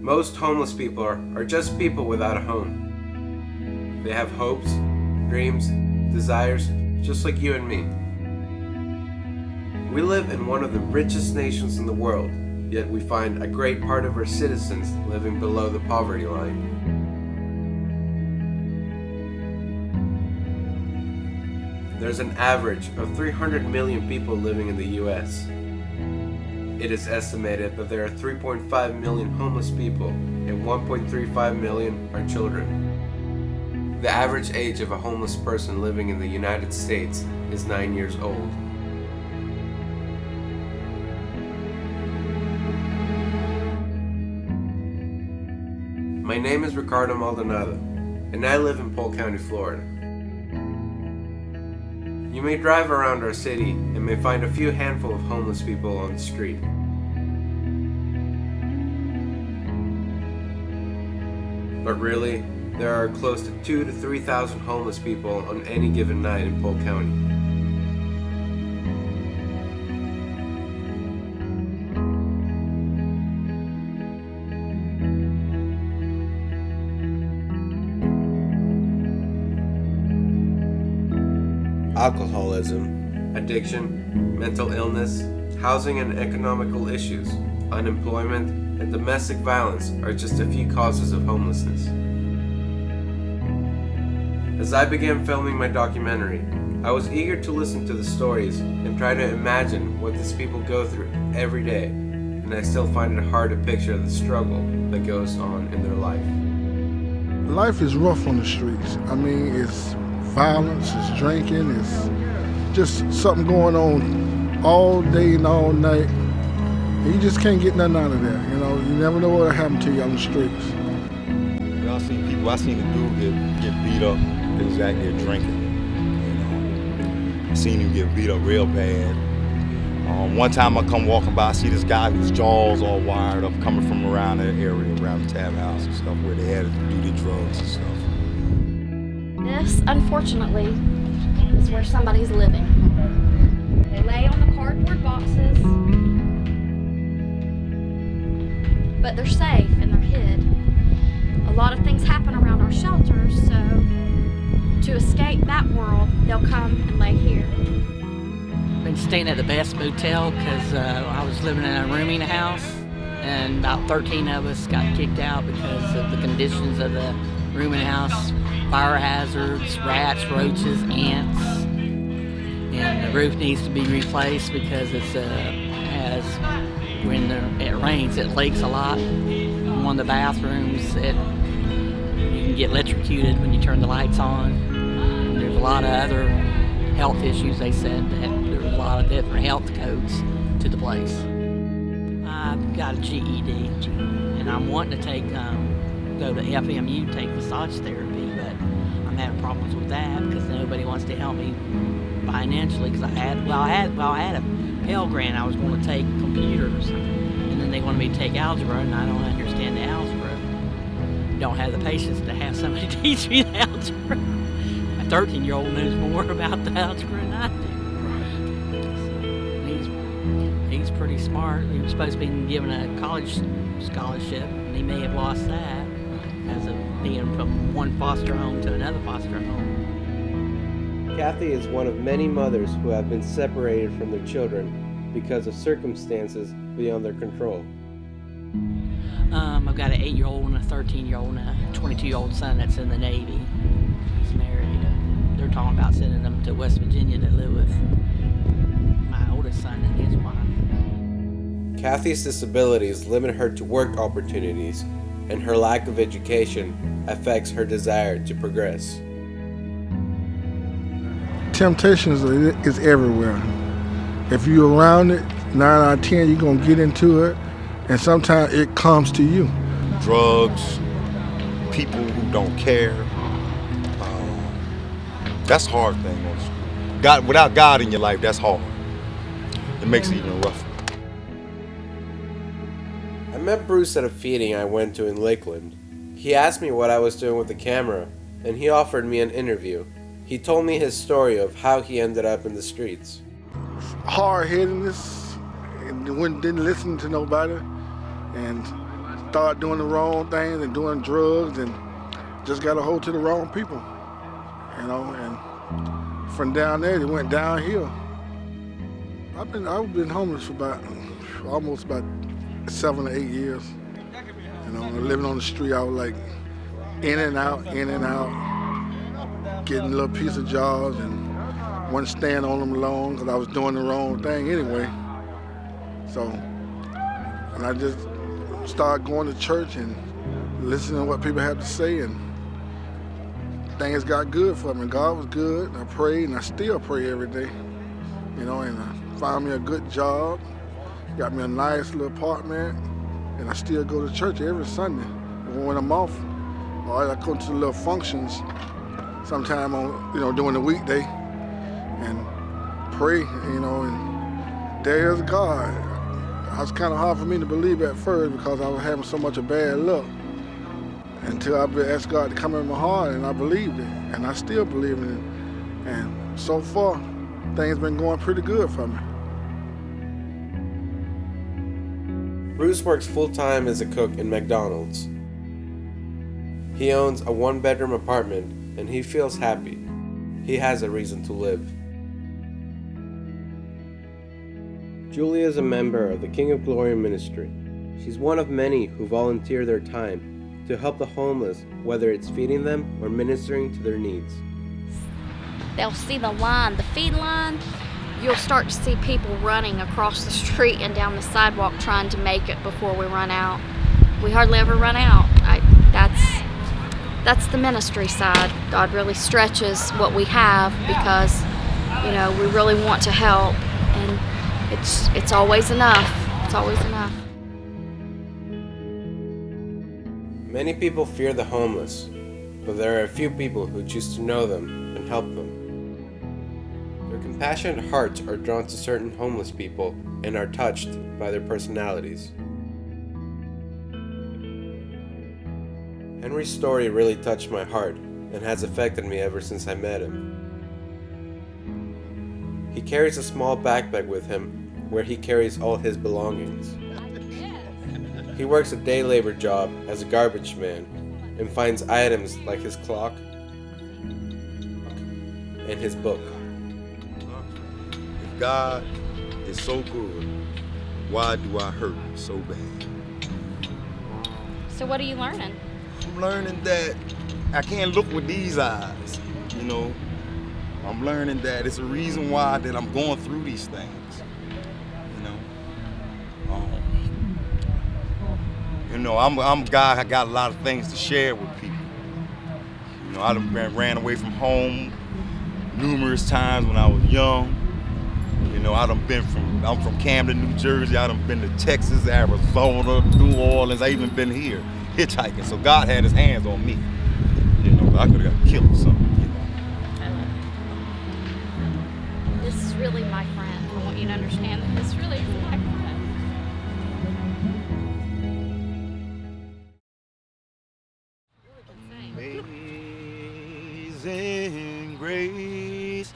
Most homeless people are just people without a home. They have hopes, dreams, desires, just like you and me. We live in one of the richest nations in the world, yet we find a great part of our citizens living below the poverty line. There's an average of 300 million people living in the US. It is estimated that there are 3.5 million homeless people and 1.35 million are children. The average age of a homeless person living in the United States is 9 years old. My name is Ricardo Maldonado, and I live in Polk County, Florida. You may drive around our city and may find a few handful of homeless people on the street. But really, there are close to 2,000 to 3,000 homeless people on any given night in Polk County. Alcoholism, addiction, mental illness, housing and economical issues, unemployment, and domestic violence are just a few causes of homelessness. As I began filming my documentary, I was eager to listen to the stories and try to imagine what these people go through every day, and I still find it hard to picture the struggle that goes on in their life. Life is rough on the streets. I mean, it's violence, it's drinking, it's just something going on all day and all night. And you just can't get nothing out of that, you know. You never know what'll happen to you on the streets. I seen a dude get beat up. He was out there drinking. You know, I seen him get beat up real bad. One time I come walking by, I see this guy whose jaws all wired up, coming from around that area, around the Tab House and stuff, where they had to do their drugs and stuff. This, unfortunately, is where somebody's living. They lay on the cardboard boxes, but they're safe and they're hid. A lot of things happen around our shelters, so to escape that world, they'll come and lay here. Been staying at the Best Motel because I was living in a rooming house, and about 13 of us got kicked out because of the conditions of the rooming house. Fire hazards, rats, roaches, ants, and the roof needs to be replaced because when it rains, it leaks a lot. In one of the bathrooms, you can get electrocuted when you turn the lights on. And there's a lot of other health issues. They said that there's a lot of different health codes to the place. I've got a GED, and I'm wanting to go to FMU, take massage therapy, but I'm having problems with that because nobody wants to help me financially. Because I had a Pell Grant. I was going to take computers, and then they wanted me to take algebra, and I don't understand the algebra. Don't have the patience to have somebody teach me the algebra. A 13-year-old knows more about the algebra than I do. So he's pretty smart. He was supposed to be given a college scholarship, and he may have lost that because of being from one foster home to another foster home. Kathy is one of many mothers who have been separated from their children because of circumstances beyond their control. I've got an 8-year-old and a 13-year-old and a 22-year-old son that's in the Navy. He's married. They're talking about sending them to West Virginia to live with my oldest son and his wife. Kathy's disabilities limit her to work opportunities, and her lack of education affects her desire to progress. Temptation is everywhere. If you're around it, 9 out of 10, you're going to get into it, and sometimes it comes to you. Drugs, people who don't care. That's a hard thing. God, without God in your life, that's hard. It makes it even rougher. I met Bruce at a feeding I went to in Lakeland. He He asked me what I was doing with the camera, and he offered me an interview. He told me his story of how he ended up in the streets. Hard-headedness, and didn't listen to nobody, and started doing the wrong things and doing drugs, and just got a hold to the wrong people, you know. And from down there, it went downhill. I've been homeless for almost about 7 or 8 years. You know, living on the street, I was like in and out, getting little piece of jobs, and wasn't staying on them long because I was doing the wrong thing anyway. So, and I just started going to church and listening to what people had to say, and things got good for me. God was good. I prayed, and I still pray every day. You know, and I found me a good job, got me a nice little apartment, and I still go to church every Sunday. When I'm off, or I go to little functions sometime on, during the weekday, and pray, and there's God. It was kind of hard for me to believe at first because I was having so much of bad luck, until I asked God to come in my heart, and I believed it, and I still believe in it. And so far, things been going pretty good for me. Bruce works full-time as a cook in McDonald's. He owns a 1-bedroom apartment, and he feels happy. He has a reason to live. Julie is a member of the King of Glory ministry. She's one of many who volunteer their time to help the homeless, whether it's feeding them or ministering to their needs. They'll see the line, the feed line. You'll start to see people running across the street and down the sidewalk trying to make it before we run out. We hardly ever run out. That's the ministry side. God really stretches what we have because, we really want to help, and it's always enough. It's always enough. Many people fear the homeless, but there are a few people who choose to know them and help them. Their compassionate hearts are drawn to certain homeless people and are touched by their personalities. Henry's story really touched my heart and has affected me ever since I met him. He carries a small backpack with him where he carries all his belongings. He works a day labor job as a garbage man and finds items like his clock and his book. If God is so good, why do I hurt so bad? So what are you learning? I'm learning that I can't look with these eyes, I'm learning that it's a reason why that I'm going through these things, I'm a guy, I got a lot of things to share with people. I done ran away from home numerous times when I was young. I'm from Camden, New Jersey. I done been to Texas, Arizona, New Orleans. I even been here hitchhiking. So God had his hands on me. I could have got killed or something. This is really my friend. I want you to understand that this really is my friend. Amazing grace,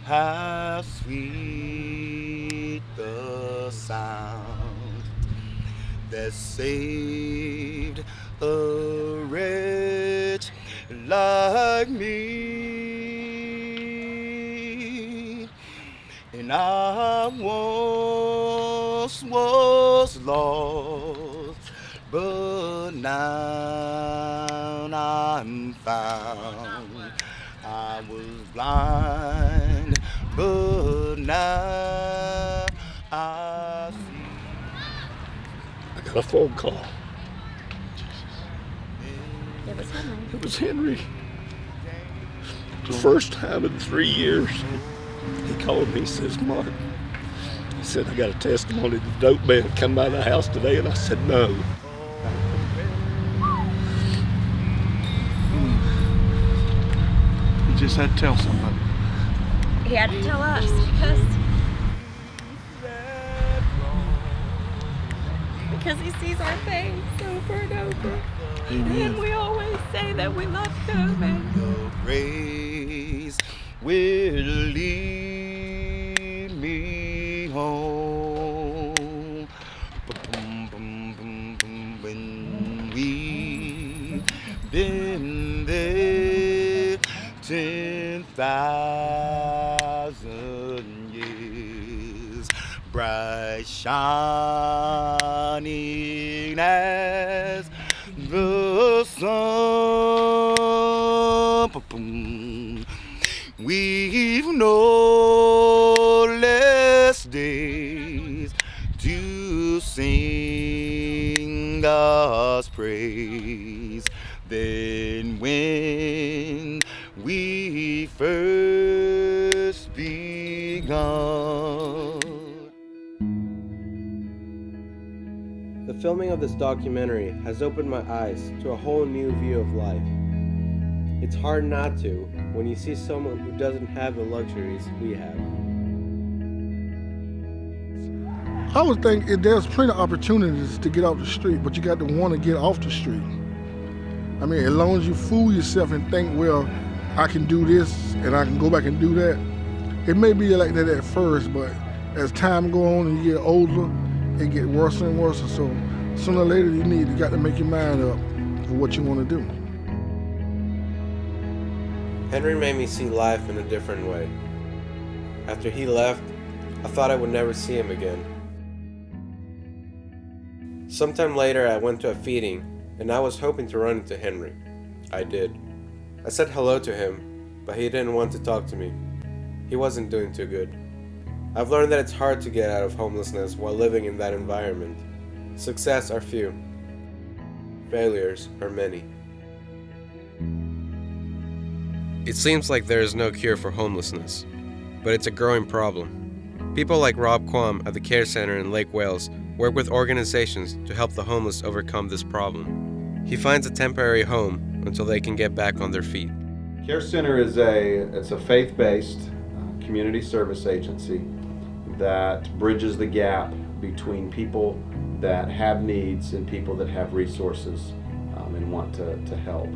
how sweet the sound that saved a wretch like me. And I once was lost, but now I'm found. I was blind, but now I see. I got a phone call. It was Henry. It was Henry. The first time in 3 years, he called me, he says, Mark, he said, I got a testimony the dope man come by the house today, and I said, no. He just had to tell somebody. He had to tell us because because he sees our face over and over. Amen. And we always say that we love him. And Your grace will lead me home. When we've been there 10,000 years, bright shining as the sun. We've no less days to sing God's praise than when we first begun. The filming of this documentary has opened my eyes to a whole new view of life. It's hard not to when you see someone who doesn't have the luxuries we have. I would think there's plenty of opportunities to get off the street, but you got to want to get off the street. I mean, as long as you fool yourself and think, well, I can do this and I can go back and do that. It may be like that at first, but as time go on and you get older, it get worse and worse. So sooner or later you got to make your mind up for what you want to do. Henry made me see life in a different way. After he left, I thought I would never see him again. Sometime later, I went to a feeding, and I was hoping to run into Henry. I did. I said hello to him, but he didn't want to talk to me. He wasn't doing too good. I've learned that it's hard to get out of homelessness while living in that environment. Success are few. Failures are many. It seems like there is no cure for homelessness, but it's a growing problem. People like Rob Quam at the Care Center in Lake Wales work with organizations to help the homeless overcome this problem. He finds a temporary home until they can get back on their feet. Care Center is a faith-based community service agency that bridges the gap between people that have needs and people that have resources and want to help.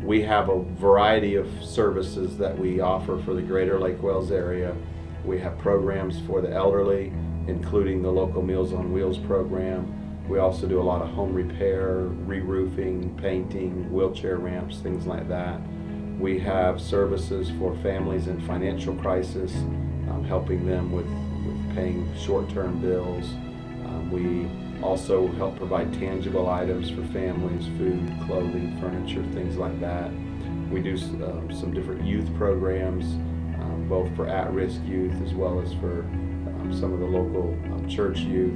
We have a variety of services that we offer for the greater Lake Wales area. We have programs for the elderly, including the local Meals on Wheels program. We also do a lot of home repair, re-roofing, painting, wheelchair ramps, things like that. We have services for families in financial crisis, helping them with paying short-term bills. We also help provide tangible items for families, food, clothing, furniture, things like that. We do some different youth programs, both for at-risk youth as well as for some of the local church youth,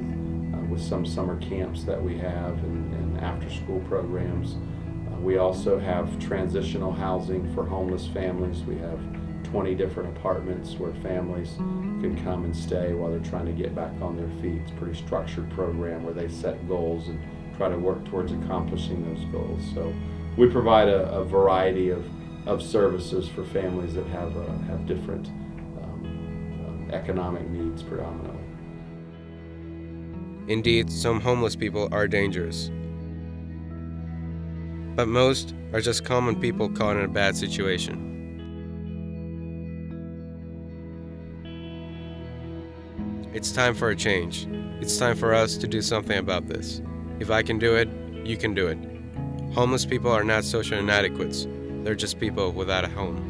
with some summer camps that we have and after-school programs. We also have transitional housing for homeless families. We have 20 different apartments where families can come and stay while they're trying to get back on their feet. It's a pretty structured program where they set goals and try to work towards accomplishing those goals. So we provide a variety of services for families that have different economic needs predominantly. Indeed, some homeless people are dangerous. But most are just common people caught in a bad situation. It's time for a change. It's time for us to do something about this. If I can do it, you can do it. Homeless people are not social inadequates. They're just people without a home.